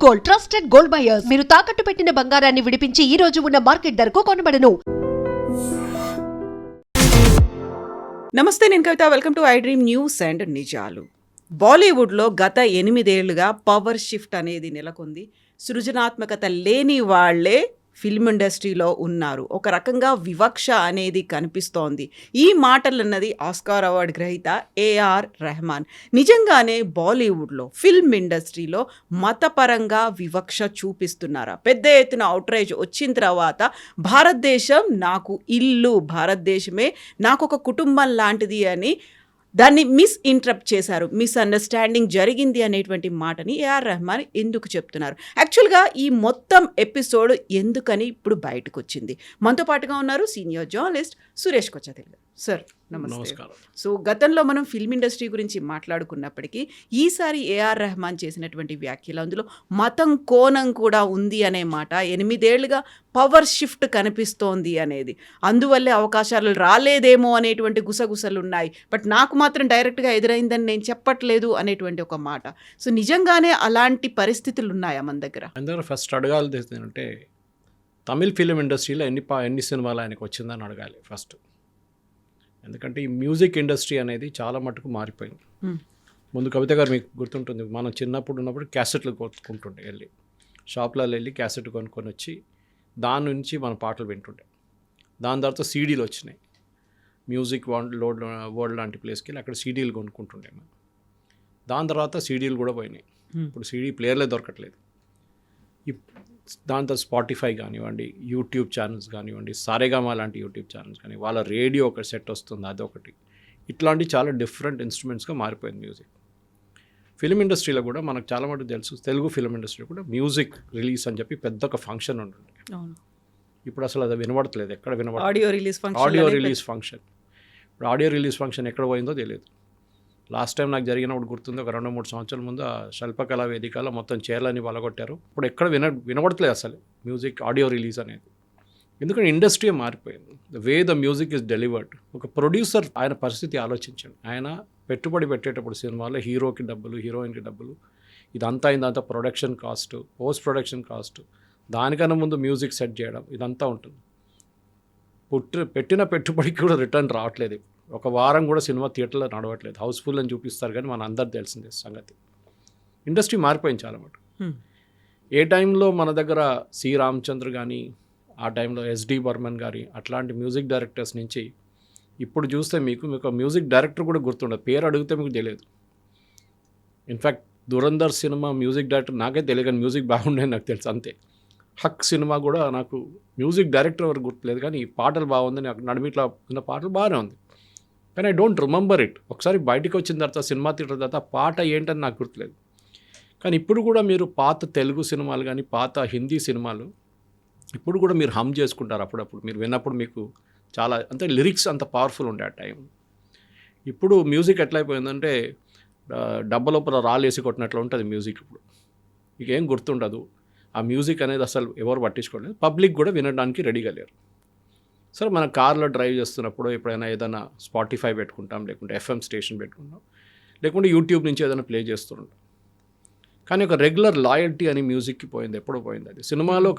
Gold, trusted gold buyers. మీరు తాకట్టు పెట్టిన బంగారాన్ని విడిపించి ఈ రోజు ఉన్న మార్కెట్ ధరకు కొనబడను. నమస్తే, నేను Kavitha. Welcome to iDream news and నిజాలు. బాలీవుడ్లో గత 8 ఏళ్లుగా పవర్ షిఫ్ట్ అనేది నెలకొంది. సృజనాత్మకత లేని వాళ్లే ఫిల్మ్ ఇండస్ట్రీలో ఉన్నారు. ఒక రకంగా వివక్ష అనేది కనిపిస్తోంది. ఈ మాటలన్నది ఆస్కార్ అవార్డు గ్రహీత ఏఆర్ రెహమాన్. నిజంగానే బాలీవుడ్లో ఫిల్మ్ ఇండస్ట్రీలో మతపరంగా వివక్ష చూపిస్తున్నారా? పెద్ద ఎత్తున అవుట్రేజ్ వచ్చిన తర్వాత భారతదేశం నాకు ఇల్లు, భారతదేశమే నాకు ఒక కుటుంబం లాంటిది అని దాన్ని మిస్ఇంటరప్ట్ చేశారు. మిస్అండర్స్టాండింగ్ జరిగింది అనేటువంటి మాటని ఏఆర్ రెహమాన్ ఎందుకు చెప్తున్నారు? యాక్చువల్గా ఈ మొత్తం ఎపిసోడ్ ఎందుకని ఇప్పుడు బయటకు వచ్చింది? మనతో పాటుగా ఉన్నారు సీనియర్ జర్నలిస్ట్ సురేష్ కొచ్చతిల్. సార్ నమస్తే. సో గతంలో మనం ఫిల్మ్ ఇండస్ట్రీ గురించి మాట్లాడుకున్నప్పటికీ ఈసారి ఏఆర్ రెహమాన్ చేసినటువంటి వ్యాఖ్యలు, అందులో మతం కోణం కూడా ఉంది అనే మాట, 8 ఏళ్లుగా పవర్ షిఫ్ట్ కనిపిస్తోంది అనేది, అందువల్లే అవకాశాలు రాలేదేమో అనేటువంటి గుసగుసలు ఉన్నాయి, బట్ నాకు మాత్రం డైరెక్ట్గా ఎదురైందని నేను చెప్పట్లేదు అనేటువంటి ఒక మాట. సో నిజంగానే అలాంటి పరిస్థితులు ఉన్నాయా మన దగ్గర? ఫస్ట్ అడగాలి అంటే తమిళ్ ఫిలిం ఇండస్ట్రీలో ఎన్ని సినిమాలు ఆయనకు వచ్చిందని అడగాలి ఫస్ట్. ఎందుకంటే ఈ మ్యూజిక్ ఇండస్ట్రీ అనేది చాలా మటుకు మారిపోయింది. ముందు కవిత గారు మీకు గుర్తుంటుంది, మనం చిన్నప్పుడు ఉన్నప్పుడు క్యాసెట్లు కొనుక్కుంటుండే, వెళ్ళి షాప్లలో వెళ్ళి క్యాసెట్ కొనుక్కొని వచ్చి దాని నుంచి మనం పాటలు వింటుండే. దాని తర్వాత సీడీలు వచ్చినాయి. మ్యూజిక్ వరల్డ్ లాంటి ప్లేస్కి వెళ్ళి అక్కడ సీడీలు కొనుక్కుంటుండే. దాని తర్వాత సీడీలు కూడా పోయినాయి. ఇప్పుడు సీడీ ప్లేయర్లే దొరకట్లేదు. దాంతో స్పాటిఫై కానివ్వండి, యూట్యూబ్ ఛానల్స్ కానివ్వండి, సారేగామా లాంటి యూట్యూబ్ ఛానల్స్ కానీ, వాళ్ళ రేడియో ఒక సెట్ వస్తుంది, అదొకటి. ఇట్లాంటి చాలా డిఫరెంట్ ఇన్స్ట్రుమెంట్స్గా మారిపోయింది మ్యూజిక్. ఫిలిం ఇండస్ట్రీలో కూడా మనకు చాలా మటుకు తెలుసు, తెలుగు ఫిలిం ఇండస్ట్రీలో కూడా మ్యూజిక్ రిలీజ్ అని చెప్పి పెద్ద ఒక ఫంక్షన్ ఉంటుంది. ఇప్పుడు అసలు అది వినబడట్లేదు, ఎక్కడ వినబడలేదు. Audio release function. ఇప్పుడు ఆడియో రిలీజ్ ఫంక్షన్ ఎక్కడ పోయిందో తెలియదు. లాస్ట్ టైం నాకు జరిగినప్పుడు గుర్తుంది, ఒక 2-3 సంవత్సరాల ముందు ఆ శిల్పకళా వేదికలో మొత్తం చీరలని పలగొట్టారు. ఇప్పుడు ఎక్కడ వినబడట్లేదు అసలు మ్యూజిక్ ఆడియో రిలీజ్ అనేది. ఎందుకంటే ఇండస్ట్రీ మారిపోయింది. The way the music is delivered. ఒక ప్రొడ్యూసర్ ఆయన పరిస్థితి ఆలోచించండి. ఆయన పెట్టుబడి పెట్టేటప్పుడు సినిమాలో హీరోకి డబ్బులు, హీరోయిన్కి డబ్బులు, ఇదంతా production cost, post production cost, దానికన్నా ముందు మ్యూజిక్ సెట్ చేయడం, ఇదంతా ఉంటుంది. పెట్టిన పెట్టుబడికి కూడా రిటర్న్ రావట్లేదు. ఒక వారం కూడా సినిమా థియేటర్లో నడవట్లేదు. హౌస్ఫుల్ అని చూపిస్తారు కానీ మన అందరు తెలిసిందే సంగతి. ఇండస్ట్రీ మారిపోయింది చాలా మటు. ఏ టైంలో మన దగ్గర సి రామచంద్ర కానీ, ఆ టైంలో ఎస్డి బర్మన్ గారి అట్లాంటి మ్యూజిక్ డైరెక్టర్స్ నుంచి ఇప్పుడు చూస్తే మీకు మ్యూజిక్ డైరెక్టర్ కూడా గుర్తుండదు, పేరు అడిగితే మీకు తెలియదు. In fact Dhurandhar cinema music director నాకే తెలియదు, కానీ మ్యూజిక్ బాగుండేది నాకు తెలుసు అంతే. హక్ సినిమా కూడా నాకు మ్యూజిక్ డైరెక్టర్ ఎవరు గుర్తులేదు, కానీ ఈ పాటలు బాగుంది, నాకు నడిమిట్లా ఉన్న పాటలు బాగానే ఉంది, కానీ ఐ డోంట్ రిమెంబర్ ఇట్. ఒకసారి బయటకు వచ్చిన తర్వాత సినిమా థియేటర్ తర్వాత పాట ఏంటని నాకు గుర్తులేదు. కానీ ఇప్పుడు కూడా మీరు పాత తెలుగు సినిమాలు కానీ, పాత హిందీ సినిమాలు ఇప్పుడు కూడా మీరు హమ్ చేసుకుంటారు అప్పుడప్పుడు. మీరు విన్నప్పుడు మీకు చాలా అంటే లిరిక్స్ అంత పవర్ఫుల్ ఉండే ఆ టైం. ఇప్పుడు మ్యూజిక్ ఎట్లయిపోయిందంటే డబ్బ లోపల రాలేసి కొట్టినట్లు ఉంటుంది మ్యూజిక్. ఇప్పుడు మీకు ఏం గుర్తుండదు. ఆ మ్యూజిక్ అనేది అసలు ఎవరు పట్టించుకోలేదు. పబ్లిక్ కూడా వినడానికి రెడీగా లేరు. సరే, మన కార్లో డ్రైవ్ చేస్తున్నప్పుడు ఎప్పుడైనా ఏదైనా స్పాటిఫై పెట్టుకుంటాం, లేకుంటే ఎఫ్ఎం స్టేషన్ పెట్టుకుంటాం, లేకుంటే యూట్యూబ్ నుంచి ఏదైనా ప్లే చేస్తుంటాం. కానీ ఒక రెగ్యులర్ లాయల్టీ అని మ్యూజిక్కి పోయింది, ఎప్పుడో పోయింది అది. సినిమాలో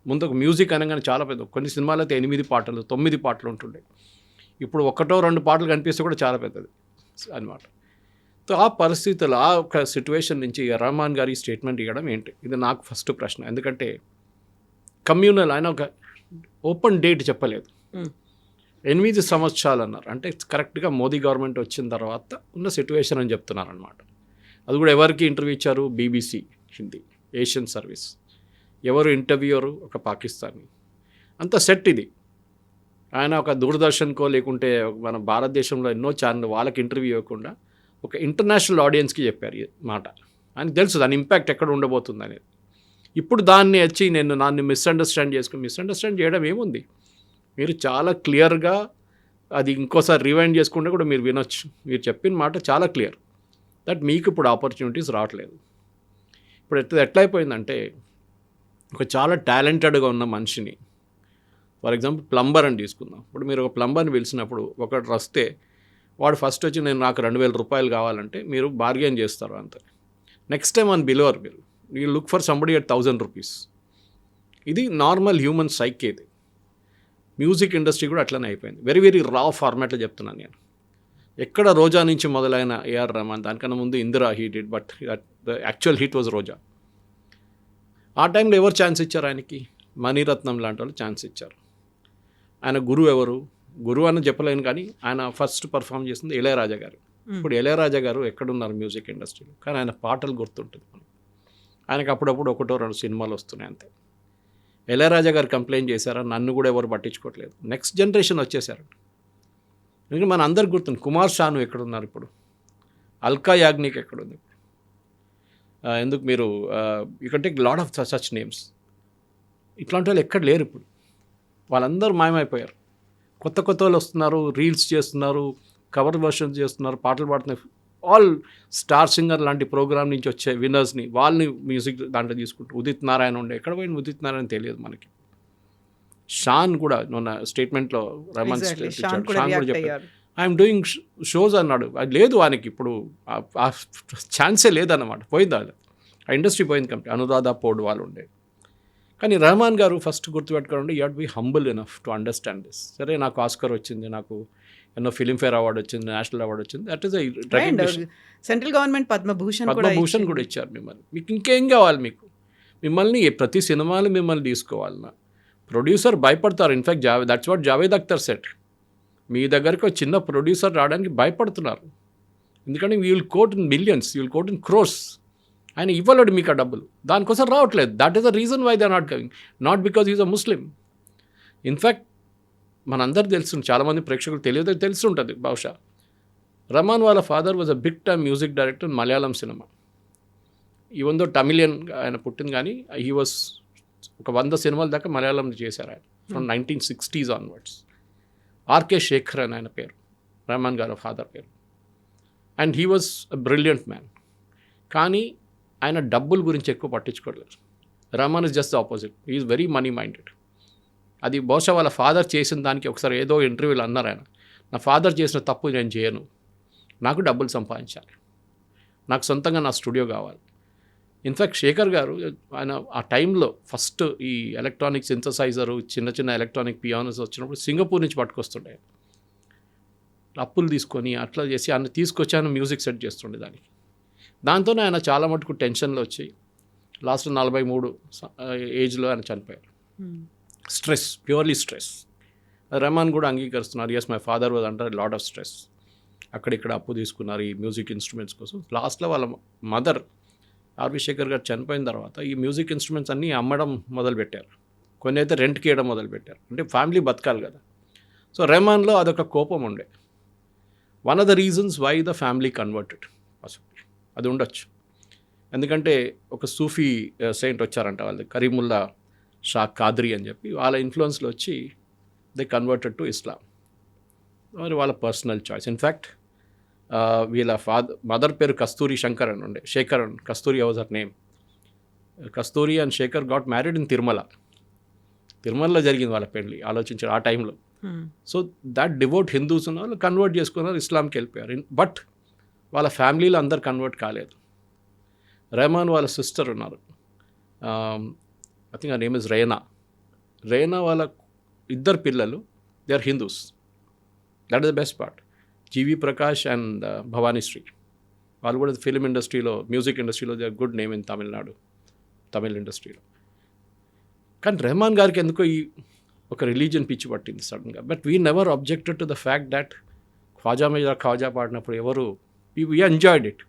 ముందు ఒక మ్యూజిక్ అనగానే చాలా పెద్ద, కొన్ని సినిమాలు అయితే 8 పాటలు 9 పాటలు ఉంటుండే. ఇప్పుడు 1-2 పాటలు కనిపిస్తే కూడా చాలా పెద్దది అనమాట. సో ఆ పరిస్థితులు, ఆ ఒక సిచ్యువేషన్ నుంచి రెహమాన్ గారి స్టేట్మెంట్ ఇవ్వడం ఏంటి, ఇది నాకు ఫస్ట్ ప్రశ్న. ఎందుకంటే కమ్యూనల్, ఆయన ఒక ఓపెన్ డేట్ చెప్పలేదు. 8 సంవత్సరాలు అన్నారు. అంటే కరెక్ట్గా మోదీ గవర్నమెంట్ వచ్చిన తర్వాత ఉన్న సిచ్యువేషన్ అని చెప్తున్నారు అనమాట. అది కూడా ఎవరికి ఇంటర్వ్యూ ఇచ్చారు? BBC Hindi, Asian service. ఎవరు ఇంటర్వ్యూరు? ఒక పాకిస్తానీ. అంత సెట్ ఇది. ఆయన ఒక దూరదర్శన్కో లేకుంటే మన భారతదేశంలో ఎన్నో ఛానల్ వాళ్ళకి ఇంటర్వ్యూ ఇవ్వకుండా ఒక ఇంటర్నేషనల్ ఆడియన్స్కి చెప్పారు ఈ మాట. ఆయనకు తెలుసు దాని ఇంపాక్ట్ ఎక్కడ ఉండబోతుంది అనేది. ఇప్పుడు దాన్ని వచ్చి నన్ను మిస్అండర్స్టాండ్ చేయడం ఏముంది? మీరు చాలా క్లియర్గా అది ఇంకోసారి రివైండ్ చేసుకుంటే కూడా మీరు వినొచ్చు. మీరు చెప్పిన మాట చాలా క్లియర్, దట్ మీకు ఇప్పుడు ఆపర్చునిటీస్ రావట్లేదు. ఇప్పుడు ఎట్లయిపోయిందంటే ఒక చాలా టాలెంటెడ్గా ఉన్న మనిషిని, ఫర్ ఎగ్జాంపుల్ ప్లంబర్ అని తీసుకుందాం. ఇప్పుడు మీరు ఒక ప్లంబర్ని పిలిచినప్పుడు ఒకటి వస్తే వాడు ఫస్ట్ వచ్చి నాకు 2,000 రూపాయలు కావాలంటే మీరు బార్గెన్ చేస్తారు అంతే. నెక్స్ట్ టైం అని బిలవరు మీరు. You look for somebody at 1000 rupees. ఇది నార్మల్ హ్యూమన్ సైక్. ఇది మ్యూజిక్ ఇండస్ట్రీ కూడా అట్లనే అయిపోయింది. వెరీ వెరీ రా ఫార్మాట్లో చెప్తున్నాను నేను. ఎక్కడ రోజా నుంచి మొదలైన ఏఆర్ రెహమాన్, దానికన్నా ముందు Indira he did, but the actual hit was Roja. ఆ టైంలో ఎవరు ఛాన్స్ ఇచ్చారు ఆయనకి? మణిరత్నం లాంటి వాళ్ళు ఛాన్స్ ఇచ్చారు. ఆయన గురువు ఎవరు? గురువు అని చెప్పలేను, కానీ ఆయన ఫస్ట్ పర్ఫామ్ చేసింది ఇళయరాజా గారు. ఇప్పుడు ఇళయరాజా గారు ఎక్కడున్నారు మ్యూజిక్ ఇండస్ట్రీలో? కానీ ఆయన పాటలు గుర్తుంటుంది మనకు. ఆయనకు అప్పుడప్పుడు 1-2 సినిమాలు వస్తున్నాయి అంతే. ఇళయరాజా గారు కంప్లైంట్ చేశారా? నన్ను కూడా ఎవరు పట్టించుకోవట్లేదు. నెక్స్ట్ జనరేషన్ వచ్చేసారు. ఎందుకంటే మన అందరికి గుర్తుంది. కుమార్ షాను ఎక్కడున్నారు ఇప్పుడు? అల్కా యాగ్నిక్ ఎక్కడుంది ఇప్పుడు? ఎందుకు మీరు you can take lot of such names. ఇట్లాంటి వాళ్ళు ఎక్కడ లేరు ఇప్పుడు. వాళ్ళందరూ మాయమైపోయారు. కొత్త వాళ్ళు వస్తున్నారు, రీల్స్ చేస్తున్నారు, కవర్ వర్షన్స్ చేస్తున్నారు, పాటలు పాడుతున్నారు. ఆల్ స్టార్ సింగర్ లాంటి ప్రోగ్రామ్ నుంచి వచ్చే విన్నర్స్ని వాళ్ళని మ్యూజిక్ దాంట్లో తీసుకుంటారు. ఉదిత్ నారాయణ ఉండే, ఎక్కడ పోయిన ఉదిత్ నారాయణ తెలియదు మనకి. షాన్ కూడా మొన్న స్టేట్మెంట్లో రెహమాన్ షాన్ కూడా చెప్పాడు, ఐఎమ్ డూయింగ్ షోస్ అన్నాడు. అది లేదు ఆయనకి ఇప్పుడు, ఆ ఛాన్సే లేదన్నమాట. పోయింది అది, ఆ ఇండస్ట్రీ పోయింది కంప్లీట్. అనురాధ పోడ్ వాళ్ళు ఉండే. కానీ రెహమాన్ గారు ఫస్ట్ గుర్తుపెట్టుకోండి, you have to be humble enough to understand this. సరే, నాకు ఆస్కర్ వచ్చింది, నాకు ఎన్నో ఫిలింఫేర్ అవార్డు వచ్చింది, నేషనల్ అవార్డు వచ్చింది, that is central government Padma Bhushan కూడా ఇచ్చారు మిమ్మల్ని. మీకు ఇంకేం కావాలి? మిమ్మల్ని ప్రతి సినిమాలు మిమ్మల్ని తీసుకోవాలన్నా ప్రొడ్యూసర్ భయపడతారు. In fact that's what Javed Akhtar set. మీ దగ్గరికి ఒక చిన్న ప్రొడ్యూసర్ రావడానికి భయపడుతున్నారు. ఎందుకంటే you will quote in millions, you will quote in crores. ఆయన ఇవ్వలేడు మీకు ఆ డబ్బులు, దానికోసం రావట్లేదు. That is the reason why they are not coming, not because is a Muslim. In fact మనందరూ తెలుసు, చాలామంది ప్రేక్షకులు తెలుసుంటుంది బహుశా. రెహమాన్ వాళ్ళ father was a big time music director Malayalam cinema. Even though Tamilian ఆయన పుట్టింది, కానీ హీ వాజ్ ఒక 100 సినిమాల దాకా మలయాళంలో చేశారు ఆయన, from 1960s onwards. RK Shekhar అని ఆయన పేరు, రెహమాన్ గారు ఫాదర్ పేరు. And he was a brilliant man. కానీ ఆయన డబ్బుల గురించి ఎక్కువ పట్టించుకోలేదు. Rahman is just the opposite, is very money minded. అది బహుశా వాళ్ళ ఫాదర్ చేసిన దానికి ఒకసారి ఏదో ఇంటర్వ్యూలో అన్నారు ఆయన, నా ఫాదర్ చేసిన తప్పు నేను చేయను, నాకు డబ్బులు సంపాదించాలి, నాకు సొంతంగా నా స్టూడియో కావాలి. ఇన్ఫ్యాక్ట్ శేఖర్ గారు ఆయన ఆ టైంలో ఫస్ట్ ఈ ఎలక్ట్రానిక్ సింథసైజరు, చిన్న చిన్న ఎలక్ట్రానిక్ పియానోస్ వచ్చినప్పుడు సింగపూర్ నుంచి పట్టుకొస్తుండే. అప్పులు తీసుకొని అట్లా చేసి ఆయన తీసుకొచ్చి ఆయన మ్యూజిక్ సెట్ చేస్తుండే దానికి. దాంతోనే ఆయన చాలా మటుకు టెన్షన్లో వచ్చి లాస్ట్ 43 ఏజ్లో ఆయన చనిపోయారు. Stress, purely stress. రెహమాన్ కూడా అంగీకరిస్తున్నారు, yes my father was under lot of stress. అక్కడిక్కడ అప్పు తీసుకున్నారు ఈ మ్యూజిక్ ఇన్స్ట్రుమెంట్స్ కోసం. లాస్ట్లో వాళ్ళ మదర్ ఆర్వి శేఖర్ గారు చనిపోయిన తర్వాత ఈ మ్యూజిక్ ఇన్స్ట్రుమెంట్స్ అన్నీ అమ్మడం మొదలుపెట్టారు. కొన్ని అయితే రెంట్కి ఇవ్వడం మొదలుపెట్టారు. అంటే ఫ్యామిలీ బతకాలి కదా. సో రెహమాన్లో అదొక కోపం ఉండే. One of the reasons why the family converted possible అది ఉండొచ్చు. ఎందుకంటే ఒక సూఫీ సెయింట్ వచ్చారంట వాళ్ళు, కరీముల్లా షా కాద్రీ అని చెప్పి, వాళ్ళ ఇన్ఫ్లుయెన్స్లో వచ్చి దే కన్వర్టెడ్ టు ఇస్లాం. మరి వాళ్ళ పర్సనల్ చాయిస్. ఇన్ఫ్యాక్ట్ వీళ్ళ మదర్ పేరు కస్తూరి శంకర్ అని ఉండే, Shekhar and Kasturi was her name. Kasturi and Shekhar got married in తిరుమలలో జరిగింది వాళ్ళ పెళ్ళి. ఆలోచించారు ఆ టైంలో. సో దట్ డివోట్ హిందూస్ ఉన్న వాళ్ళు కన్వర్ట్ చేసుకున్నారు, ఇస్లాంకి వెళ్ళిపోయారు. బట్ వాళ్ళ ఫ్యామిలీలో అందరు కన్వర్ట్ కాలేదు. రెహమాన్ వాళ్ళ సిస్టర్ ఉన్నారు, ఐ థింక్ ఆ నేమ్ ఇస్ రేనా వాళ్ళ 2 పిల్లలు they are Hindus. That is the best part. GV Prakash and Bhavanishree వాళ్ళు కూడా ఫిలిం ఇండస్ట్రీలో, మ్యూజిక్ ఇండస్ట్రీలో they are good name in Tamil ఇండస్ట్రీలో. కానీ రెహమాన్ గారికి ఎందుకో ఈ ఒక రిలీజియన్ పిచ్చి పట్టింది సడన్గా. But we never objected to the fact that Khwaja పాడినప్పుడు ఎవరు వీ ఎంజాయ్డ్ ఇట్.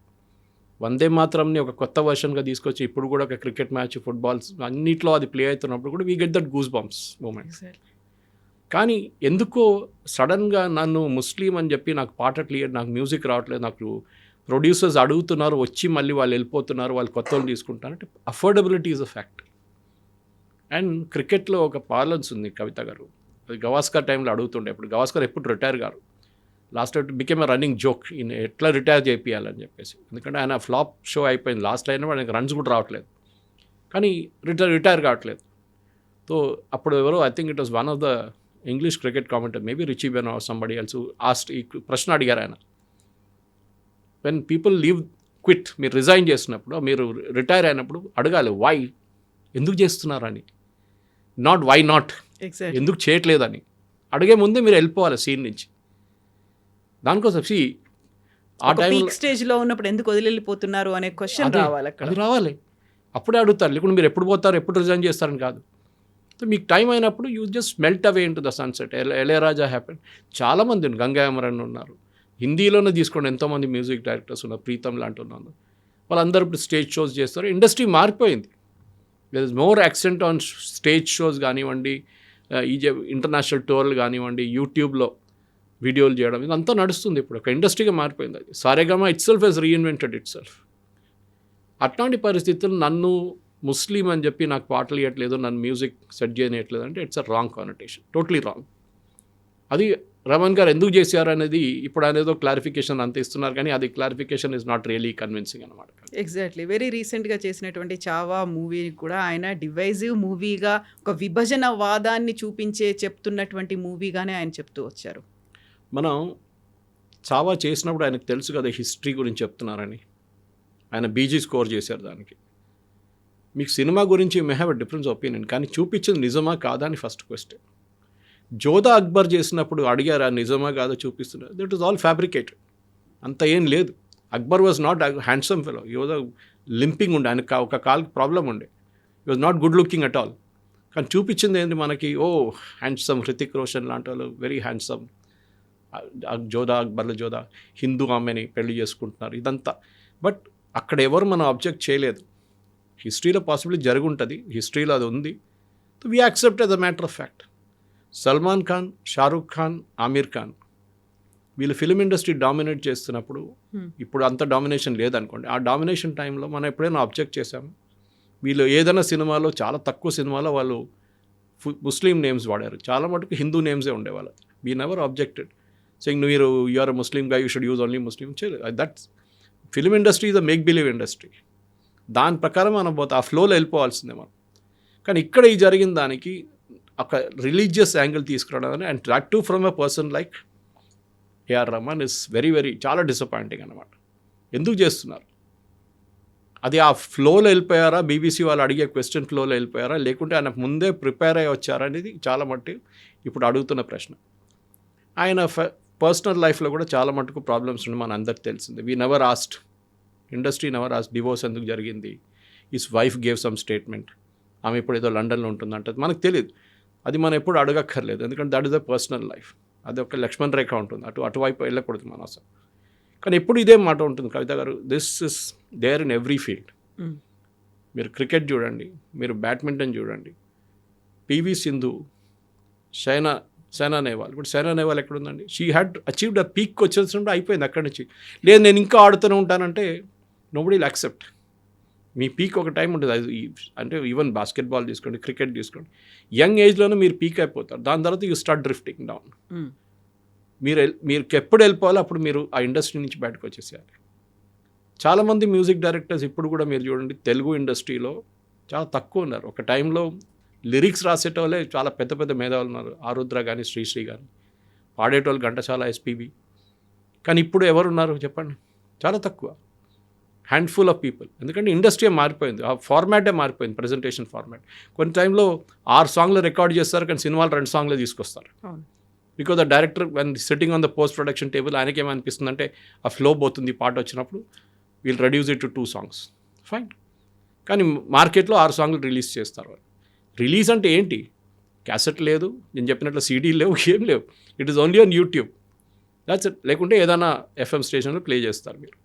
వందే మాత్రంని ఒక కొత్త వర్షన్గా తీసుకొచ్చి ఇప్పుడు కూడా ఒక క్రికెట్ మ్యాచ్, ఫుట్బాల్స్ అన్నిట్లో అది ప్లే అవుతున్నప్పుడు కూడా we get that goose bumps moments. కానీ ఎందుకో సడన్గా నన్ను ముస్లిం అని చెప్పి నాకు పాట క్లియర్, నాకు మ్యూజిక్ రావట్లేదు, నాకు ప్రొడ్యూసర్స్ అడుగుతున్నారు, వచ్చి మళ్ళీ వాళ్ళు వెళ్ళిపోతున్నారు, వాళ్ళు కొత్త వాళ్ళు తీసుకుంటారు అంటే affordability is a fact. And క్రికెట్లో ఒక పార్లెన్స్ ఉంది కవిత గారు, అది గవాస్కర్ టైంలో అడుగుతుండే. ఇప్పుడు గవాస్కర్ ఎప్పుడు రిటైర్ గారు, last became a running joke ఈయన ఎట్లా రిటైర్ చేయాలని చెప్పేసి. ఎందుకంటే ఆయన ఫ్లాప్ షో అయిపోయింది, లాస్ట్ అయినా ఆయనకు రన్స్ కూడా రావట్లేదు, కానీ రిటైర్ కావట్లేదు. సో అప్పుడు ఎవరో I think it was one of the English cricket commentator, maybe Richie Benaud or somebody else asked ఈ ప్రశ్న అడిగారు ఆయన, వెన్ పీపుల్ లీవ్ క్విట్, మీరు రిజైన్ చేసినప్పుడు, మీరు రిటైర్ అయినప్పుడు అడగాలి వై, ఎందుకు చేస్తున్నారని, నాట్ వై నాట్, ఎగ్జాక్ట్. ఎందుకు చేయట్లేదని అడిగే ముందే మీరు వెళ్ళిపోవాలి సీన్ నుంచి. దానికోసం ఆ టైంలో పీక్ స్టేజ్ లో ఉన్నప్పుడు ఎందుకు వదిలిపోతున్నారు అనే క్వశ్చన్ రావాలి అక్కడ. అది రావాలి, అప్పుడే అడుగుతారు. లేకుంటే మీరు ఎప్పుడు పోతారు, ఎప్పుడు రిజైన్ చేస్తారని కాదు. సో మీకు టైం అయినప్పుడు you just melt away into the sunset. Ilaiyaraaja happen. చాలామంది గంగా అమరన్ ఉన్నారు, హిందీలోనే తీసుకోండి ఎంతోమంది మ్యూజిక్ డైరెక్టర్స్ ఉన్నారు, ప్రీతం లాంటి ఉన్నారు. వాళ్ళందరూ ఇప్పుడు స్టేజ్ షోస్ చేస్తారు. ఇండస్ట్రీ మారిపోయింది. There is more accent on stage shows కానివ్వండి, ఇంటర్నేషనల్ టూర్లు కానివ్వండి, యూట్యూబ్లో వీడియోలు చేయడం, ఇదంతా నడుస్తుంది. ఇప్పుడు ఒక ఇండస్ట్రీగా మారిపోయింది అది. Saregama itself has reinvented itself. అట్లాంటి పరిస్థితులు నన్ను ముస్లిం అని చెప్పి నాకు పాటలు ఇవ్వట్లేదు, నన్ను మ్యూజిక్ సెట్ చేయట్లేదు అంటే it's a wrong connotation, totally wrong. అది రమణ్ గారు ఎందుకు చేశారు అనేది ఇప్పుడు అనేదో క్లారిఫికేషన్ అంత ఇస్తున్నారు, కానీ అది clarification is not really convincing అనమాట. ఎగ్జాక్ట్లీ. వెరీ రీసెంట్గా చేసినటువంటి చావా మూవీని కూడా ఆయన డివైజివ్ మూవీగా, ఒక విభజన వాదాన్ని చెప్తున్నటువంటి మూవీగానే ఆయన చెప్తూ వచ్చారు. మనం చావా చేసినప్పుడు ఆయనకు తెలుసు కదా హిస్టరీ గురించి చెప్తున్నారని, ఆయన బీజీ స్కోర్ చేశారు దానికి. మీకు సినిమా గురించి may have a difference opinion, కానీ చూపించింది నిజమా కాదా అని ఫస్ట్ క్వశ్చన్. జోధా అక్బర్ చేసినప్పుడు అడిగారు ఆ నిజమా కాదో చూపిస్తున్నారు, దట్ ఈస్ ఆల్ ఫ్యాబ్రికేటెడ్, అంత ఏం లేదు. Akbar was not handsome fellow, ఈ వాజ్ లింపింగ్ ఉండే, ఆయనకు ఒక కాల్కి ప్రాబ్లం ఉండే, ఈ was not good looking at all. కానీ చూపించింది ఏంటి మనకి, ఓ హ్యాండ్సమ్ హృతిక్ రోషన్ లాంటి వాళ్ళు వెరీ హ్యాండ్సమ్, జోధా అక్బర్లో జోధా హిందూ ఆమెని పెళ్లి చేసుకుంటున్నారు, ఇదంతా. బట్ అక్కడ ఎవరు మనం అబ్జెక్ట్ చేయలేదు. హిస్టరీలో పాసిబిలిటీ జరిగి ఉంటుంది, హిస్టరీలో అది ఉంది, we accept as a matter of fact. Salman Khan, Shahrukh Khan, Aamir Khan వీళ్ళు ఫిలిం ఇండస్ట్రీ డామినేట్ చేస్తున్నప్పుడు, ఇప్పుడు అంత డామినేషన్ లేదనుకోండి, ఆ డామినేషన్ టైంలో మనం ఎప్పుడైనా అబ్జెక్ట్ చేశాము? వీళ్ళు ఏదైనా సినిమాలో, చాలా తక్కువ సినిమాలో వాళ్ళు ముస్లిం నేమ్స్ వాడారు, చాలా మటుకు హిందూ నేమ్సే ఉండేవాళ్ళు. వీ నెవర్ అబ్జెక్టెడ్ సెయింగ్ మీరు యు ఆర్ అ ముస్లిం గా, you should use only Muslim. That's film industry is a make believe industry. దాని ప్రకారం మనం పోతే ఆ ఫ్లోలో వెళ్ళిపోవాల్సిందే మనం. కానీ ఇక్కడ ఈ జరిగిన దానికి ఒక రిలీజియస్ యాంగిల్ తీసుకురావడం, and that too from a person like AR Rahman is very very చాలా డిసప్పాయింటింగ్ అనమాట. ఎందుకు చేస్తున్నారు అది? ఆ ఫ్లోలో వెళ్ళిపోయారా, బీబీసీ వాళ్ళు అడిగే క్వశ్చన్ ఫ్లోలో వెళ్ళిపోయారా, లేకుంటే ఆయన ముందే ప్రిపేర్ అయ్యి వచ్చారా అనేది చాలా మట్టి ఇప్పుడు అడుగుతున్న ప్రశ్న. ఆయన పర్సనల్ లైఫ్లో కూడా చాలా మటుకు ప్రాబ్లమ్స్ ఉన్నాయి, మన అందరికి తెలిసింది. We never asked, industry never asked divorce ఎందుకు జరిగింది, his wife gave some statement, ఆమె ఇప్పుడు ఏదో లండన్లో ఉంటుందంటే మనకు తెలియదు. అది మనం ఎప్పుడు అడగక్కర్లేదు, ఎందుకంటే that is the personal life. అది ఒక లక్ష్మణ్ రేఖ ఉంటుంది, అటువైపు వెళ్ళకూడదు మనం అసలు. కానీ ఎప్పుడు ఇదే మాట ఉంటుంది కవిత గారు, this is there in every field. మీరు క్రికెట్ చూడండి, మీరు బ్యాడ్మింటన్ చూడండి, పివి సింధు, సైనా నెహ్వాల్. ఇప్పుడు సైనా నెహ్వాల్ ఎక్కడుందండి? She had achieved a peak వచ్చేసినప్పుడు అయిపోయింది అక్కడి నుంచి. లేదు నేను ఇంకా ఆడుతూనే ఉంటానంటే నోబడీ విల్ యాక్సెప్ట్. మీ పీక్ ఒక టైం ఉంటుంది, అది అంటే ఈవెన్ బాస్కెట్బాల్ తీసుకోండి, క్రికెట్ తీసుకోండి, యంగ్ ఏజ్లోనే మీరు పీక్ అయిపోతారు. దాని తర్వాత యూ స్టార్ట్ డ్రిఫ్టింగ్ డౌన్. మీరు ఎప్పుడు వెళ్ళిపోవాలో అప్పుడు మీరు ఆ ఇండస్ట్రీ నుంచి బయటకు వచ్చేసేయాలి. చాలామంది మ్యూజిక్ డైరెక్టర్స్ ఇప్పుడు కూడా మీరు చూడండి తెలుగు ఇండస్ట్రీలో చాలా తక్కువ ఉన్నారు. ఒక టైంలో లిరిక్స్ రాసేటోళ్ళే చాలా పెద్ద పెద్ద మేధావులు ఉన్నారు, ఆరుద్ర కానీ శ్రీశ్రీ కానీ, పాడేటోళ్ళు ఘంటసాల, ఎస్పీబీ. కానీ ఇప్పుడు ఎవరున్నారు చెప్పండి? చాలా తక్కువ, హ్యాండ్ఫుల్ ఆఫ్ పీపుల్. ఎందుకంటే ఇండస్ట్రీ మారిపోయింది, ఆ ఫార్మాటే మారిపోయింది, ప్రజెంటేషన్ ఫార్మాట్. కొన్ని టైంలో 6 సాంగ్లు రికార్డ్ చేస్తారు, కానీ సినిమాలు 2 సాంగ్లే తీసుకొస్తారు. Because the director when sitting on the post production table ఆయనకేమనిపిస్తుందంటే ఆ ఫ్లో పోతుంది పాట వచ్చినప్పుడు, we'll reduce it to 2 songs, fine. కానీ మార్కెట్లో 6 సాంగ్లు రిలీజ్ చేస్తారు. రిలీజ్ అంటే ఏంటి? క్యాసెట్ లేదు, నేను చెప్పినట్లు సీడీ లేవు, ఏం లేవు. It is only on YouTube, that's it. లేకుంటే ఏదైనా ఎఫ్ఎం స్టేషన్లో ప్లే చేస్తారు మీరు.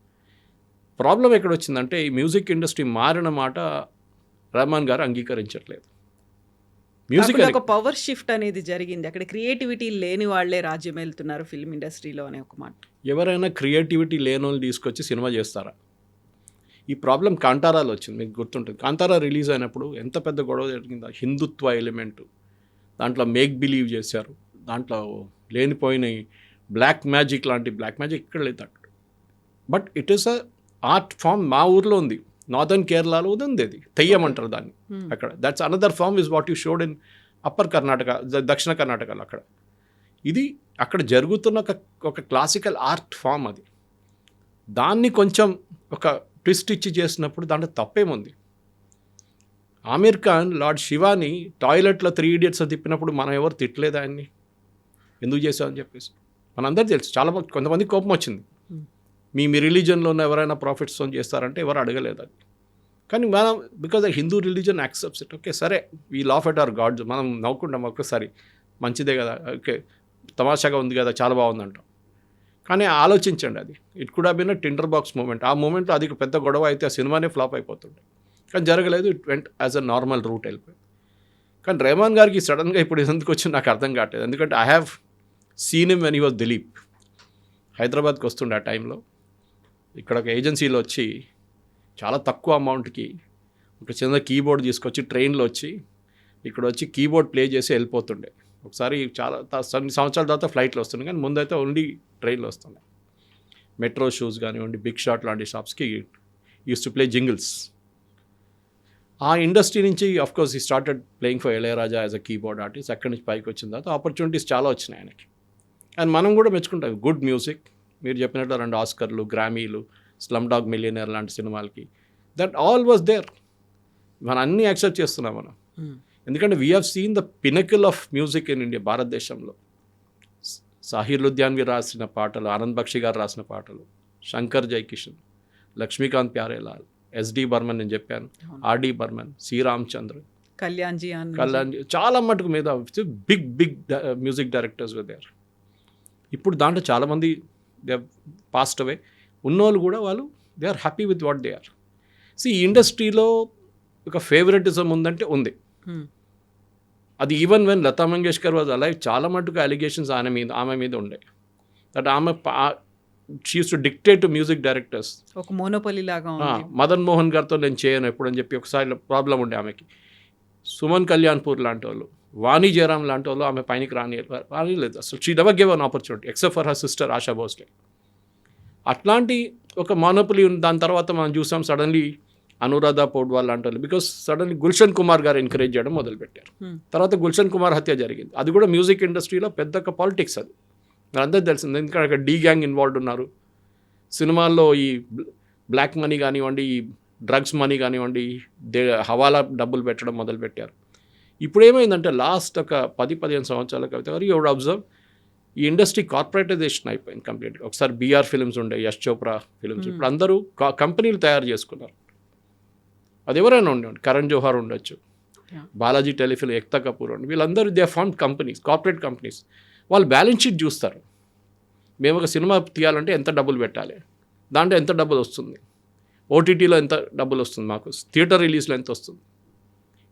ప్రాబ్లం ఎక్కడ వచ్చిందంటే ఈ మ్యూజిక్ ఇండస్ట్రీ మారిన మాట రహమాన్ గారు అంగీకరించట్లేదు. మ్యూజిక్ ఒక పవర్ షిఫ్ట్ అనేది జరిగింది, అక్కడ క్రియేటివిటీ లేని వాళ్ళే రాజ్యం వెళ్తున్నారు ఫిల్మ్ ఇండస్ట్రీలో అనే ఒక మాట. ఎవరైనా క్రియేటివిటీ లేని వాళ్ళు తీసుకొచ్చి సినిమా చేస్తారా? ఈ ప్రాబ్లం కాంతారాలో వచ్చింది, మీకు గుర్తుంటుంది. కాంతారా రిలీజ్ అయినప్పుడు ఎంత పెద్ద గొడవ జరిగిందా, హిందుత్వ ఎలిమెంటు దాంట్లో మేక్ బిలీవ్ చేశారు, దాంట్లో లేనిపోయిన బ్లాక్ మ్యాజిక్ లాంటి, బ్లాక్ మ్యాజిక్ ఇక్కడ లేదు అక్కడ. But it is a art form. మా ఊర్లో ఉంది, నార్దర్న్ కేరళలో ఉంది, అది తెయ్యమంటారు దాన్ని అక్కడ. That's another form is what you showed in upper Karnataka, దక్షిణ కర్ణాటకలో. అక్కడ ఇది అక్కడ జరుగుతున్న ఒక క్లాసికల్ ఆర్ట్ ఫామ్. అది దాన్ని కొంచెం ఒక ట్విస్ట్ ఇచ్చి చేసినప్పుడు దాంట్లో తప్పేముంది? ఆమీర్ ఖాన్ లార్డ్ శివాని టాయిలెట్లో 3 Idiots తిప్పినప్పుడు మనం ఎవరు తిట్టలేదు ఆయన్ని, ఎందుకు చేసామని చెప్పేసి. మనందరూ తెలుసు, చాలా కొంతమంది కోపం వచ్చింది, మీ రిలీజన్లో ఉన్న ఎవరైనా ప్రాఫిట్స్ చేస్తారంటే ఎవరు అడగలేదు అది. కానీ మనం because Hindu religion accepts it. Okay సరే, we laugh at our gods, మనం నవ్వుకుంటాం ఒక్కసారి, మంచిదే కదా, ఓకే తమాషాగా ఉంది కదా, చాలా బాగుందంటాం. కానీ ఆలోచించండి, అది it could have been a tinder box moment. ఆ మూమెంట్లో అది పెద్ద గొడవ అయితే ఆ సినిమానే ఫ్లాప్ అయిపోతుండే. కానీ జరగలేదు, it went as a normal route వెళ్ళిపోయింది. కానీ రెహమాన్ గారికి సడన్గా ఇప్పుడు ఎందుకు వచ్చింది నాకు అర్థం కావట్లేదు. ఎందుకంటే I have seen him when he was Dilip. హైదరాబాద్కి వస్తుండే ఆ టైంలో, ఇక్కడ ఒక ఏజెన్సీలో వచ్చి చాలా తక్కువ అమౌంట్కి ఒక చిన్న కీబోర్డ్ తీసుకొచ్చి ట్రైన్లో వచ్చి ఇక్కడ వచ్చి కీబోర్డ్ ప్లే చేసి వెళ్ళిపోతుండే. ఒకసారి చాలా సంవత్సరాల తర్వాత ఫ్లైట్లో వస్తుండే, కానీ ముందైతే ఓన్లీ ట్రైన్లో వస్తుండే. మెట్రో షూస్ కానివ్వండి, బిగ్ షాట్ లాంటి షాప్స్కి యూస్ టు ప్లే జింగిల్స్. ఆ ఇండస్ట్రీ నుంచి అఫ్కోర్స్ ఈ started playing for Ilaiyaraaja as a keyboard artist. అక్కడి నుంచి పైకి వచ్చిన తర్వాత ఆపర్చునిటీస్ చాలా వచ్చినాయి ఆయనకి. అండ్ మనం కూడా మెచ్చుకుంటాం, గుడ్ మ్యూజిక్. మీరు చెప్పినట్టు 2 ఆస్కర్లు, గ్రామీలు, స్లమ్ డాగ్ మిలియనర్ లాంటి సినిమాలకి, దట్ ఆల్ వాజ్ దేర్. మనం అన్నీ యాక్సెప్ట్ చేస్తున్నాం మనం, ఎందుకంటే we have seen the pinnacle of music in India, భారతదేశంలో. సాహిర్ లుధ్యాన్వి రాసిన పాటలు, ఆనంద్ బక్షి గారు రాసిన పాటలు, శంకర్ జైకిషన్, లక్ష్మీకాంత్ ప్యారేలాల్, ఎస్డి బర్మన్ నేను చెప్పాను, ఆర్డి బర్మన్, సి రామచంద్ర, కళ్యాణ్జీ, చాలా మటుకు మీద బిగ్ మ్యూజిక్ డైరెక్టర్స్ దేర్. ఇప్పుడు దాంట్లో చాలామంది దే పాస్ట్ అవే, ఉన్నోళ్ళు కూడా వాళ్ళు they are happy with what they are. ఈ ఇండస్ట్రీలో ఒక ఫేవరెటిజం ఉందంటే ఉంది. అది even when Lata Mangeshkar was alive, చాలా మటుకు అలిగేషన్స్ ఆమె మీద ఉండే. దట్ ఆమె she used to dictate to music directors. ఒక మోనోపలి లాగా మదన్ మోహన్ గారితో నేను చేయను ఎప్పుడని చెప్పి ఒకసారి ప్రాబ్లం ఉండే ఆమెకి. సుమన్ కళ్యాణ్పూర్ లాంటి వాళ్ళు, వాణి జయరాం లాంటి వాళ్ళు ఆమె పైనకి రానిలేదు అసలు. She never give an opportunity except for her sister ASHA Bhosle. అట్లాంటి ఒక మోనోపలి ఉంది. దాని తర్వాత మనం చూసాం సడన్లీ అనురాధ పౌడ్వాల్ లాంటి వాళ్ళు, బికాస్ సడన్లీ గుల్షన్ కుమార్ గారు ఎంకరేజ్ చేయడం మొదలుపెట్టారు. తర్వాత గుల్షన్ కుమార్ హత్య జరిగింది. అది కూడా మ్యూజిక్ ఇండస్ట్రీలో పెద్ద పాలిటిక్స్, అది అందరూ తెలిసింది. ఎందుకంటే అక్కడ డీ గ్యాంగ్ ఇన్వాల్వ్డ్ ఉన్నారు. సినిమాల్లో ఈ బ్లాక్ మనీ కానివ్వండి, ఈ డ్రగ్స్ మనీ కానివ్వండి, హవాలా డబ్బులు పెట్టడం మొదలుపెట్టారు. ఇప్పుడు ఏమైందంటే లాస్ట్ ఒక 10-15 సంవత్సరాల కవిత యూ వుడ్ అబ్జర్వ్, ఈ ఇండస్ట్రీ కార్పొరేటైజేషన్ అయిపోయింది కంప్లీట్గా. ఒకసారి బీఆర్ ఫిల్మ్స్ ఉండే, యశ్ చోప్రా ఫిల్మ్స్, ఇప్పుడు అందరూ కంపెనీలు తయారు చేసుకున్నారు. అది ఎవరైనా ఉండేవాడు, కరణ్ జోహార్ ఉండొచ్చు, బాలాజీ టెలిఫిల్మ్, ఎక్తా కపూర్ ఉండి, వీళ్ళందరూ they form companies, corporate companies. వాళ్ళు బ్యాలెన్స్ షీట్ చూస్తారు. మేము ఒక సినిమా తీయాలంటే ఎంత డబ్బులు పెట్టాలి, దాంట్లో ఎంత డబ్బులు వస్తుంది, ఓటీటీలో ఎంత డబ్బులు వస్తుంది, మాకు థియేటర్ రిలీజ్లో ఎంత వస్తుంది,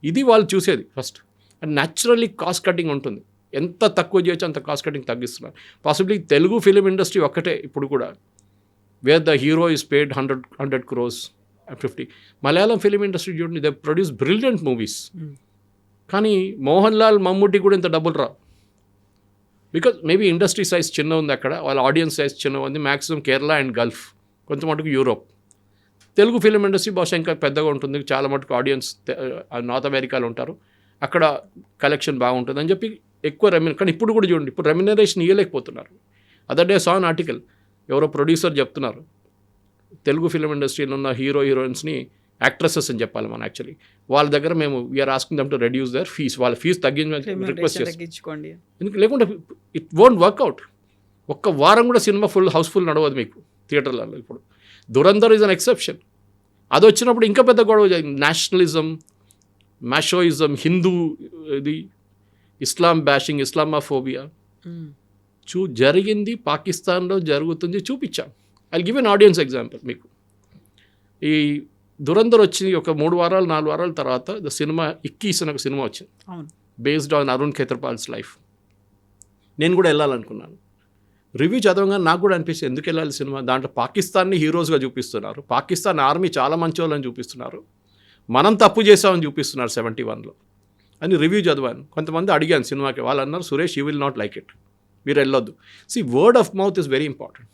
ఇది వాళ్ళు చూసేది first. And naturally cost cutting ఉంటుంది. ఎంత తక్కువ చేయొచ్చు అంత కాస్ట్ కటింగ్ తగ్గిస్తున్నారు. పాసిబ్లీ తెలుగు ఫిలిం ఇండస్ట్రీ ఒక్కటే ఇప్పుడు కూడా where the hero is paid 100 crores 50. Malayalam film industry చూడండి, దే ప్రొడ్యూస్ బ్రిలియంట్ మూవీస్. కానీ మోహన్ లాల్, మమ్ముట్టి కూడా ఇంత డబ్బులు రావు. బికాజ్ మేబీ ఇండస్ట్రీ సైజ్ చిన్న ఉంది అక్కడ, వాళ్ళ ఆడియన్స్ సైజ్ చిన్న ఉంది. మ్యాక్సిమం కేరళ అండ్ గల్ఫ్, కొంచెం మటుకు యూరోప్. తెలుగు ఫిలిం ఇండస్ట్రీ బహుశా ఇంకా పెద్దగా ఉంటుంది, చాలా మటుకు ఆడియన్స్ నార్త్ అమెరికాలో ఉంటారు, అక్కడ కలెక్షన్ బాగుంటుంది అని చెప్పి ఎక్కువ కానీ ఇప్పుడు కూడా చూడండి, ఇప్పుడు రెమ్యునరేషన్ ఇవ్వలేకపోతున్నారు. Other day saw an article, ఎవరో ప్రొడ్యూసర్ చెప్తున్నారు, తెలుగు ఫిలిం ఇండస్ట్రీలో ఉన్న హీరోయిన్స్ని యాక్ట్రెసెస్ అని చెప్పాలి మనం యాక్చువల్లీ, వాళ్ళ దగ్గర మేము we are asking them to reduce their fees, వాళ్ళ ఫీజు తగ్గించమని రిక్వెస్ట్ చేస్తాం. లేకుంటే ఇట్ వోంట్ వర్క్అవుట్. ఒక్క వారం కూడా సినిమా హౌస్ఫుల్ నడవదు మీకు థియేటర్లలో. ఇప్పుడు దురంధర్ ఈజ్ అన్ ఎక్సెప్షన్. అది వచ్చినప్పుడు ఇంకా పెద్ద గొడవ జరిగింది. నేషనలిజం, మ్యాషోయిజం, హిందూ ఇది, ఇస్లాం బ్యాషింగ్, ఇస్లామాఫోబియా జరిగింది. పాకిస్తాన్లో జరుగుతుంది, చూపించాం. I give an audience example మీకు. ఈ దురంధర్ వచ్చి ఒక 3 వారాలు 4 వారాల తర్వాత ద సినిమా 21 అని ఒక సినిమా వచ్చింది, బేస్డ్ ఆన్ అరుణ్ ఖేత్రపాల్స్ లైఫ్. నేను కూడా వెళ్ళాలనుకున్నాను. రివ్యూ చదవగానే నాకు కూడా అనిపిస్తుంది ఎందుకు వెళ్ళాలి సినిమా. దాంట్లో పాకిస్తాన్ని హీరోస్గా చూపిస్తున్నారు, పాకిస్తాన్ ఆర్మీ చాలా మంచి వాళ్ళని చూపిస్తున్నారు, మనం తప్పు చేసామని చూపిస్తున్నారు 71లో అని రివ్యూ చదివాను. కొంతమంది అడిగాను సినిమాకి, వాళ్ళు అన్నారు Suresh you will not like it, మీరు వెళ్ళొద్దు. Word of mouth is very important.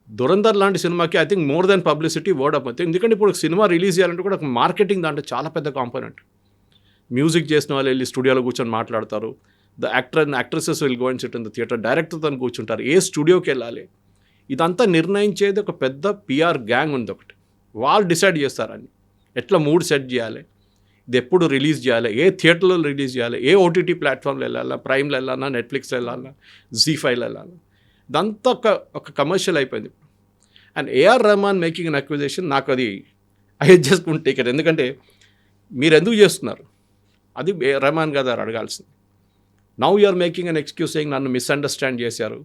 Dhurandhar లాంటి సినిమాకి I think more than publicity word of mouth. ఎందుకంటే ఇప్పుడు సినిమా రిలీజ్ చేయాలంటే కూడా మార్కెటింగ్ దాంట్లో చాలా పెద్ద కాంపోనెంట్. మ్యూజిక్ చేసిన వాళ్ళు వెళ్ళి స్టూడియోలో కూర్చొని మాట్లాడతారు, the actor and actresses will go and SIT in the theatre, director తను కూర్చుంటారు, ఏ స్టూడియోకి వెళ్ళాలి, ఇదంతా నిర్ణయించేది ఒక పెద్ద పిఆర్ గ్యాంగ్ ఉంది ఒకటి. వాళ్ళు డిసైడ్ చేస్తారని ఎట్లా మూడ్ సెట్ చేయాలి, ఇది ఎప్పుడు రిలీజ్ చేయాలి, ఏ థియేటర్లో రిలీజ్ చేయాలి, ఏ ఓటీటీ ప్లాట్ఫామ్లో వెళ్ళాలా, ప్రైమ్లో వెళ్ళాలా, నెట్ఫ్లిక్స్లో వెళ్ళాలా, జీ5లో వెళ్ళాలా. ఇదంతా ఒక కమర్షియల్ అయిపోయింది. And AR Rahman making an acquisition, నాకు అది I just won't take it. ఎందుకంటే మీరు ఎందుకు చేస్తున్నారు అది రెహమాన్ గారు అడగాల్సింది. Now you're making an excuse saying నన్ను మిస్అండర్స్టాండ్ చేశారు.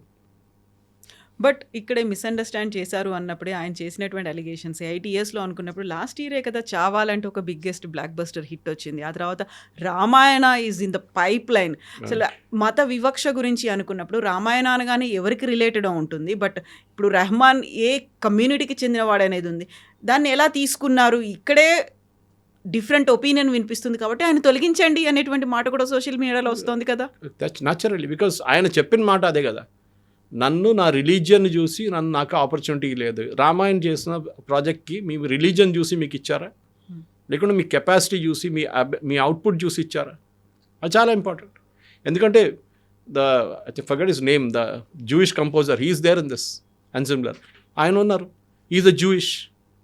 బట్ ఇక్కడే మిస్అండర్స్టాండ్ చేశారు అన్నప్పుడే ఆయన చేసినటువంటి అలిగేషన్స్ 8 yearsలో అనుకున్నప్పుడు లాస్ట్ ఇయరే కదా చావాలంటే ఒక బిగ్గెస్ట్ బ్లాక్ బస్టర్ హిట్ వచ్చింది. ఆ తర్వాత Ramayana is in the pipe line. అసలు మత వివక్ష గురించి అనుకున్నప్పుడు రామాయణ అనగానే ఎవరికి రిలేటెడ్ ఉంటుంది, బట్ ఇప్పుడు రెహమాన్ ఏ కమ్యూనిటీకి చెందినవాడు అనేది ఉంది. దాన్ని ఎలా తీసుకున్నారు? ఇక్కడే డిఫరెంట్ ఒపీనియన్ వినిపిస్తుంది కాబట్టి ఆయన తొలగించండి అనేటువంటి మాట కూడా సోషల్ మీడియాలో వస్తుంది కదా. దట్స్ న్యాచురల్లీ, బికాస్ ఆయన చెప్పిన మాట అదే కదా, నన్ను నా రిలీజియన్ చూసి నాకు ఆపర్చునిటీ లేదు. రామాయణ్ చేసిన ప్రాజెక్ట్కి మీ రిలీజియన్ చూసి మీకు ఇచ్చారా, లేకుంటే మీ కెపాసిటీ చూసి మీ అవుట్పుట్ చూసి ఇచ్చారా? అది చాలా ఇంపార్టెంట్. ఎందుకంటే forget his name, the Jewish composer, he is there in this and similar. ఆయన ఉన్నారు, is a Jewish,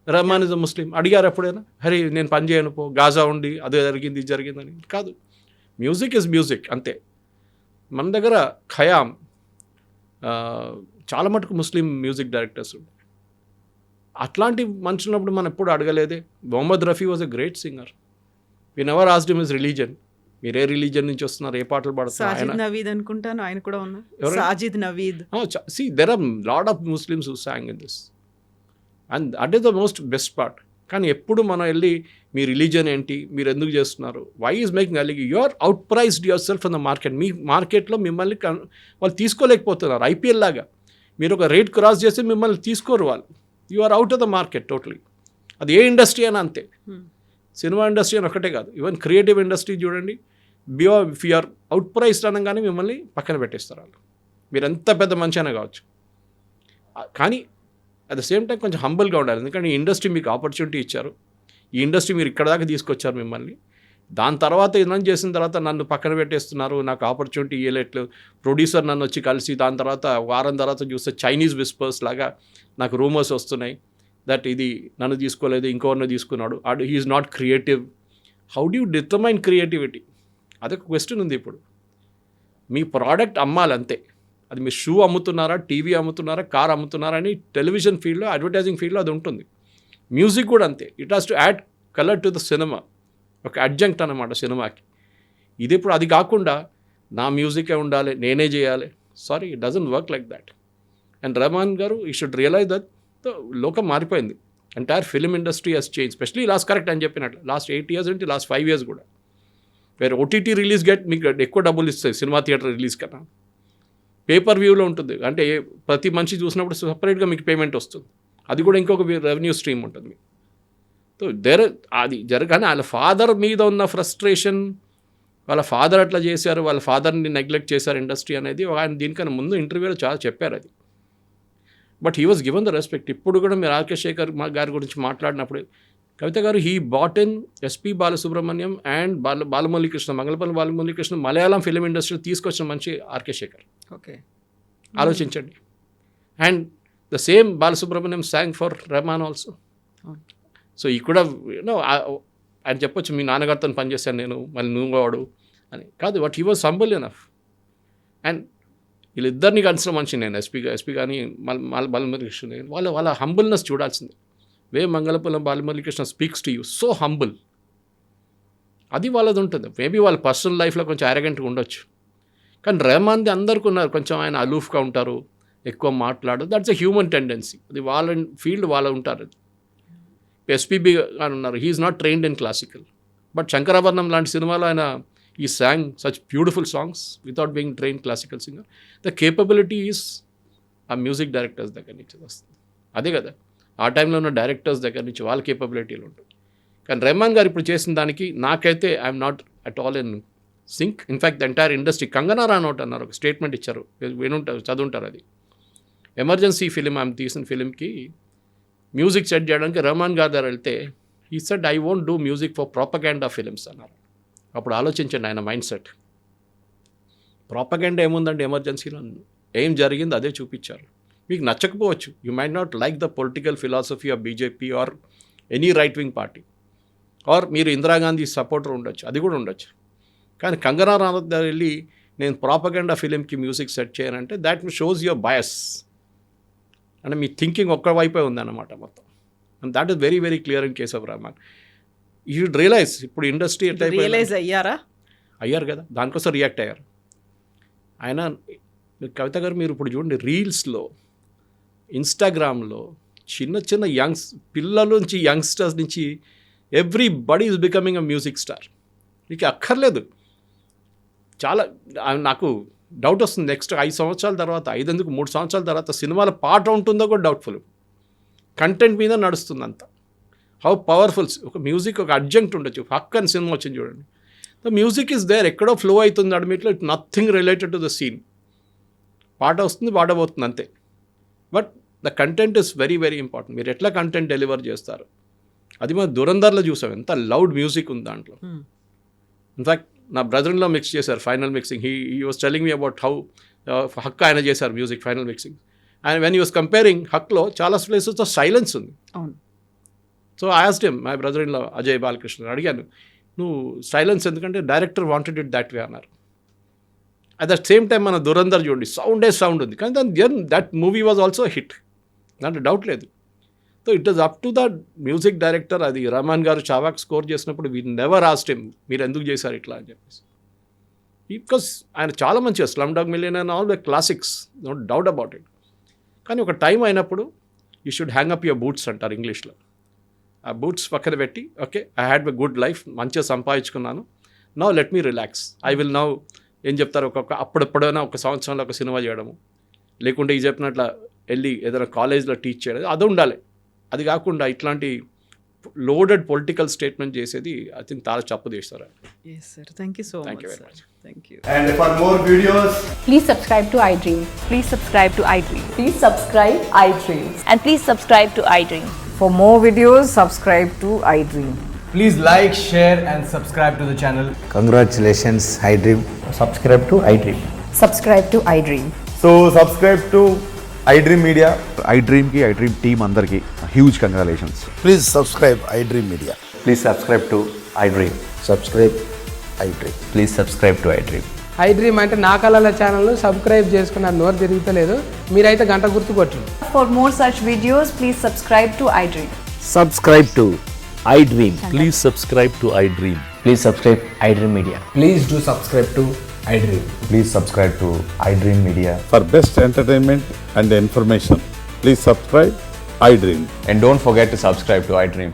Rahman is a Muslim. అడిగారు ఎప్పుడైనా, హరి నేను పని చేయను పో, గాజా ఉండి అదే జరిగింది ఇది జరిగిందని? కాదు, మ్యూజిక్ ఇస్ మ్యూజిక్ అంతే. మన దగ్గర ఖయామ్ చాలా మటుకు ముస్లిం మ్యూజిక్ డైరెక్టర్స్ ఉంటారు. అట్లాంటి మనుషులున్నప్పుడు మనం ఎప్పుడు అడగలేదే. Mohammed Rafi was a great singer, we never asked him his religion. మీరు ఏ రిలీజన్ నుంచి వస్తున్నారు, ఏ పాటలు పాడుతున్నారు? సాజిద్ నవీద్ అనుకుంటాను ఆయన కూడా ఉన్నారు. Sajid Naveed. See, there are lot of Muslims who sang in this, and that is the most best part. కానీ ఎప్పుడు మనం వెళ్ళి మీ రిలీజన్ ఏంటి, మీరు ఎందుకు చేస్తున్నారు, వై ఈజ్ మేకింగ్ అలిగి, you are outpriced yourself in the market. మీ మార్కెట్లో మిమ్మల్ని వాళ్ళు తీసుకోలేకపోతున్నారు. ఐపీఎల్ లాగా మీరు ఒక రేట్ క్రాస్ చేస్తే మిమ్మల్ని తీసుకోరు వాళ్ళు. You are out of the market totally. అది ఏ ఇండస్ట్రీ అయినా అంతే, సినిమా ఇండస్ట్రీ అని ఒకటే కాదు, ఈవెన్ క్రియేటివ్ ఇండస్ట్రీ చూడండి. If you are outpriced అనగానే మిమ్మల్ని పక్కన పెట్టేస్తారు వాళ్ళు. మీరు ఎంత పెద్ద మంచి అయినా కావచ్చు. కానీ అట్ ద సేమ్ టైం కొంచెం హంబుల్గా ఉండాలి. ఎందుకంటే ఈ ఇండస్ట్రీ మీకు ఆపర్చునిటీ ఇచ్చారు, ఈ ఇండస్ట్రీ మీరు ఇక్కడ దాకా తీసుకొచ్చారు మిమ్మల్ని. దాని తర్వాత ఇదన్నీ చేసిన తర్వాత నన్ను పక్కన పెట్టేస్తున్నారు, నాకు ఆపర్చునిటీ ఇవ్వలేట్లేదు. ప్రొడ్యూసర్ నన్ను వచ్చి కలిసి దాని తర్వాత వారం తర్వాత చూస్తే చైనీస్ విస్పర్స్ లాగా నాకు రూమర్స్ వస్తున్నాయి దట్ ఇది నన్ను తీసుకోలేదు, ఇంకోరిని తీసుకున్నాడు, he is not creative. How do you determine creativity? అదొక క్వశ్చన్ ఉంది. ఇప్పుడు మీ ప్రోడక్ట్ అమ్మాలంతే. అది మీరు షూ అమ్ముతున్నారా, టీవీ అమ్ముతున్నారా, కార్ అమ్ముతున్నారా అని టెలివిజన్ ఫీల్డ్లో, అడ్వర్టైజింగ్ ఫీల్డ్లో అది ఉంటుంది. మ్యూజిక్ కూడా అంతే. It has to add colour to the cinema, ఒక అడ్జంక్ట్ అన్నమాట సినిమాకి. ఇది ఇప్పుడు అది కాకుండా నా మ్యూజికే ఉండాలి, నేనే చేయాలి. Sorry, it doesn't work like that. And Rahman గారు ఈ షుడ్ రియలైజ్ దట్ లోకం మారిపోయింది. Entire film industry has change, specially last correct అని చెప్పినట్లు లాస్ట్ 8 years అంటే లాస్ట్ 5 years కూడా. వేరే ఓటీటీ రిలీజ్ మీకు ఎక్కువ డబ్బులు ఇస్తాయి సినిమా థియేటర్ రిలీజ్ కన్నా. పేపర్ వ్యూలో ఉంటుంది, అంటే ప్రతి మనిషి చూసినప్పుడు సపరేట్గా మీకు పేమెంట్ వస్తుంది. అది కూడా ఇంకొక రెవెన్యూ స్ట్రీమ్ ఉంటుంది మీకు. సో అది జరగానే వాళ్ళ ఫాదర్ మీద ఉన్న ఫ్రస్ట్రేషన్, వాళ్ళ ఫాదర్ అట్లా చేశారు, వాళ్ళ ఫాదర్ని నెగ్లెక్ట్ చేశారు ఇండస్ట్రీ అనేది ఆయన దీనికన్నా ముందు ఇంటర్వ్యూలో చాలా చెప్పారు అది. But he was given the respect. ఇప్పుడు కూడా మీరు ఆర్కే శేఖర్ గారి గురించి మాట్లాడినప్పుడు, కవిత గారు he brought in SP Balasubrahmanyam and Balamuralikrishna, Mangalampalli Balamuralikrishna Malayalam film industry తీసుకొచ్చిన మంచి ఆర్కే శేఖర్. ఓకే, ఆలోచించండి. And the same Balasubrahmanyam song for Rahman also. So ఈ కూడా ఆయన చెప్పొచ్చు, మీ నాన్నగారితో పనిచేశాను నేను, మళ్ళీ నువ్వు వాడు అని కాదు. But he was humble enough. And వీళ్ళిద్దరిని కలిసిన మనిషి నేను, ఎస్పీ కానీ బాలమురళీకృష్ణ, వాళ్ళ హంబుల్నెస్ చూడాల్సిందే. వే Mangalapuram Balamuralikrishna speaks to you so humble. అది వాళ్ళది ఉంటుంది. మేబీ వాళ్ళ పర్సనల్ లైఫ్లో కొంచెం అరగెంట్గా ఉండొచ్చు, కానీ రెహమాన్ది అందరికీ ఉన్నారు, కొంచెం ఆయన అలూఫ్గా ఉంటారు, ఎక్కువ మాట్లాడు. That's a human tendency. అది వాళ్ళ ఫీల్డ్ వాళ్ళు ఉంటారు. ఎస్పీబీ అని ఉన్నారు, he is not trained in classical, but Sankarabharanam లాంటి సినిమాలో ఆయన ఈ song such beautiful songs without being trained classical singer. The capability is ఆ మ్యూజిక్ డైరెక్టర్స్ దగ్గర నుంచి వస్తుంది. అదే కదా, ఆ టైంలో ఉన్న డైరెక్టర్స్ దగ్గర నుంచి వాళ్ళ కేపబిలిటీలు ఉంటుంది. కానీ రెహమాన్ గారు ఇప్పుడు చేసిన దానికి నాకైతే I'm not at all in sync. In fact the entire industry, Kangana Ranaut అన్నారు, ఒక స్టేట్మెంట్ ఇచ్చారు, వినుంటారు, చదువుంటారు. అది ఎమర్జెన్సీ ఫిలిం ఆమె తీసిన ఫిలింకి మ్యూజిక్ సెట్ చేయడానికి రెహమాన్ గారి దగ్గర వెళ్తే he said I won't do music for propaganda films అన్నారు. అప్పుడు ఆలోచించండి ఆయన మైండ్ సెట్. ప్రాపగాండా ఏముందండి ఎమర్జెన్సీలో, ఏం జరిగింది అదే చూపించారు. మీకు నచ్చకపోవచ్చు, you might not like the political philosophy of BJP or any right wing party, or మీరు ఇందిరాగాంధీ సపోర్టర్ ఉండొచ్చు, అది కూడా ఉండొచ్చు. కానీ కంగనా రనౌత్ గారు వెళ్ళి నేను ప్రాపగండా ఫిలింకి మ్యూజిక్ సెట్ చేయనంటే దాట్ షోస్ యువర్ బయస్, అంటే మీ థింకింగ్ ఒక్క వైపే ఉందన్నమాట మొత్తం. And that is very very clear in case of Rahman. You should realise ఇప్పుడు ఇండస్ట్రీ ఎట్లా రియలైజ్ అయ్యారా? అయ్యారు కదా, దానికోసం రియాక్ట్ అయ్యారు ఆయన. కవిత గారు మీరు ఇప్పుడు చూడండి, రీల్స్లో ఇన్స్టాగ్రామ్లో చిన్న చిన్న పిల్లల నుంచి యంగ్స్టర్స్ నుంచి everybody is becoming a music star. మీకు అక్కర్లేదు, చాలా నాకు డౌట్ వస్తుంది నెక్స్ట్ 5 సంవత్సరాల తర్వాత, 3 సంవత్సరాల తర్వాత సినిమాల పాట ఉంటుందో కూడా డౌట్ఫుల్. కంటెంట్ మీద నడుస్తుంది అంతా. హౌ పవర్ఫుల్ ఒక మ్యూజిక్, ఒక అడ్జంక్ట్ ఉండొచ్చు. హక్ అని సినిమా వచ్చింది చూడండి, ద మ్యూజిక్ ఈజ్ దేర్, ఎక్కడో ఫ్లో అవుతుంది అడ్మిట్లో, it nothing related to the scene. పాట వస్తుంది, పాట పోతుంది అంతే. But the content is very very important. మీరు ఎట్లా కంటెంట్ డెలివర్ చేస్తారు, అది మనం దురంధర్లో చూసాం, ఎంత లౌడ్ మ్యూజిక్ ఉంది దాంట్లో. ఇన్ఫ్యాక్ట్ నా బ్రదర్లో మిక్స్ చేశారు final mixing. He was telling me about how Haq ఆయన చేశారు music final mixing. And when you was comparing హక్లో చాలా ప్లేసెస్తో సైలెన్స్ ఉంది. So I asked him, my brother in law Ajay Balakrishna, అడిగాను నువ్వు సైలెన్స్ ఎందుకంటే director wanted it that way అన్నారు. అట్ ద సేమ్ టైం మన దురంధర్ చూడండి, సౌండ్ ఉంది, కానీ దాని that movie was also hit, దాంట్లో డౌట్ లేదు. So it is up to the music director. అది రెహమాన్ గారు చావాక్ స్కోర్ చేసినప్పుడు వీ నెవర్ ఆస్క్డ్ హిమ్ మీరు ఎందుకు చేశారు ఇట్లా అని చెప్పేసి. బికాస్ ఆయన చాలా మంచిగా Slumdog Millionaire and all the classics, no doubt about it. కానీ ఒక టైం అయినప్పుడు you should hang up your boots అంటారు ఇంగ్లీష్లో. ఆ బూట్స్ పక్కన పెట్టి, okay I had a good life, మంచిగా సంపాదించుకున్నాను, now let me relax, I will now ఏం చెప్తారు, అప్పుడెప్పుడైనా ఒక సంవత్సరంలో ఒక సినిమా చేయడము, లేకుంటే ఈ చెప్పినట్ల వెళ్ళి ఏదైనా కాలేజ్లో టీచ్ చేయడం, అది ఉండాలి. అది కాకుండా ఇట్లాంటి లోడెడ్ పొలిటికల్ స్టేట్మెంట్ చేసేది ఐ థింక్ చాలా తప్పు చేస్తారు. Yes sir, thank you so Thank much you very sir. much. Thank you. And for more videos, Please subscribe to iDream. Please subscribe to iDream. Please subscribe iDream. And please subscribe to iDream. For more videos, subscribe to iDream. please like, share and subscribe to the channel. Congratulations, iDream. Subscribe to iDream. Subscribe to iDream. So subscribe to iDream Media. iDream की iDream team अंदर की huge congratulations. Please subscribe iDream Media. Please subscribe to iDream. Subscribe iDream. Please subscribe to iDream. iDream అంటే నా కళల ఛానల్ను subscribe చేసుకున్న నోరు తిరుగుతలేదు, మీరైతే గంట గుర్తు కొట్టండి. For more such videos, please subscribe to iDream. Subscribe to iDream. Please subscribe to iDream. Please subscribe iDream Media. Please do subscribe to iDream. Please subscribe to iDream Media. For best entertainment and information, please subscribe iDream. And don't forget to subscribe to iDream.